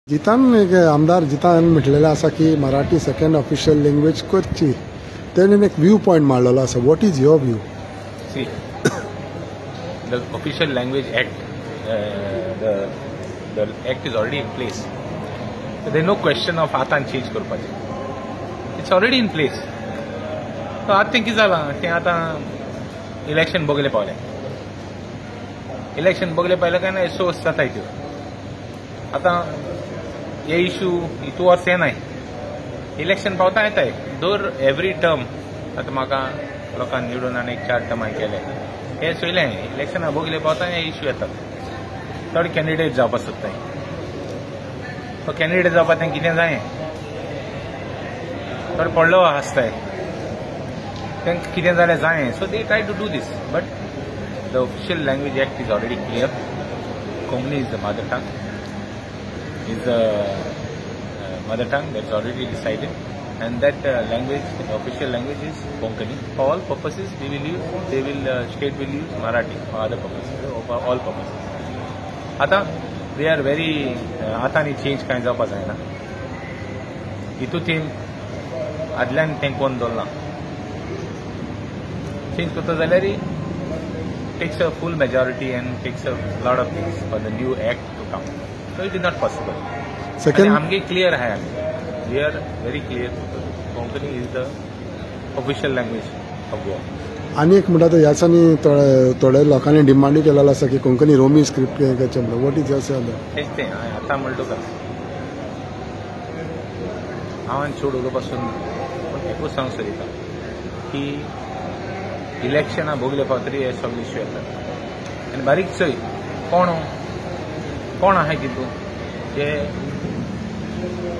जितान आमदार जितान म्हटलेलें आसा की मराठी सेकंड ऑफिशियल लँग्वेज करची. तेणेन एक व्यू पॉइंट मारलेलो आसा. What is your view? See, the Official Language Act, the act is already in place. So there is no question of आतां change करपाचें. It's already in place. So आतां कितें जालां तें आतां इलेक्शन बोगले पावलें. Election Bogle Pawle काय ना सो जाता त्यो. आतां हे इश्यू इतू वर्स येनाय. इलेक्शन पावता येताय. दर एवरी टर्म आतां म्हाका लोकांनी निवडून आनी 4 टर्म केले. हे चोयलें इलेक्शना बोगले पावता हे इश्यू येतात. थोडे कॅन्डिडेट जावपा सोदताय. तो कॅन्डिडेट जावपा तें कितें जाय थोडे पडलो आसताय. तेंकां कितें जालें जाय. So they try to do this. But the official language act is already clear. Konkani is the mother tongue. Is the mother tongue that's already decided, and that language, the official language is Konkani. For all purposes, we will use. State will use Marathi for other purposes, for all purposes. Ata they are very atani change kinds of asayna. Itu team adlan तें कोण दोलना. Change करता जाल्यार takes a full majority and takes a lot of things for the new act to come. So it is not possible. Second, आमगे clear है. We are very clear. Konkani is the official language of Goa. आणि एक म्हणटा ह्या दिसांनी थोड्या लोकांनी demand केलेलो आसा की कोंकणी रोमी स्क्रिप्ट करचें म्हणून. व्हॉट इज युअर से ऑन दैट? तेच तें आतां म्हणटा तुका हांवें चड उलोवपासून पूण एकूच सांग सोदिता की इलेक्शना भोगले पावतरी हे सगळे इश्यू येतात. आनी बारीक चोय कोण आहाय तितू जे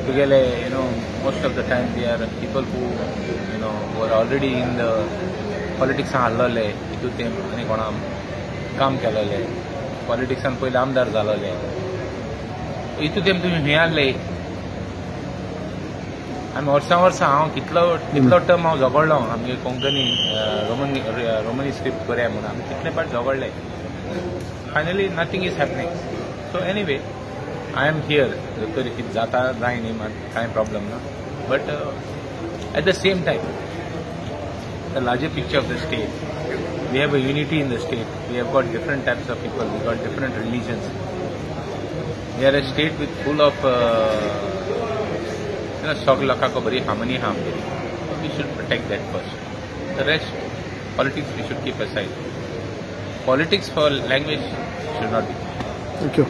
तुगेले most of the time they are people who were already in the पॉलिटिक्सान हाडलोले. हितू ते आनी कोणा काम केलोले. पॉलिटिक्सान पयले आमदार जालोले. हितू तेम तुमी हे हाडले. आमी वर्सां हांव कितलो टर्म हांव झगडलो आमगे कोंकणी रोमनी स्क्रिप्ट करया म्हणून आमी कितले पाट झगडले. Finally nothing is happening. So anyway, I am here. जर कितें जाता जाय न्ही कांय प्रॉब्लम ना. But at the same time, the larger picture of the state, we have a unity in the state. We have got different types of people. We got different religions. We are a state with full of सगळे लोकांक बरी harmony हा आमगेली. We should protect that first. The rest, politics we should keep aside. Politics for language should not be. Thank you.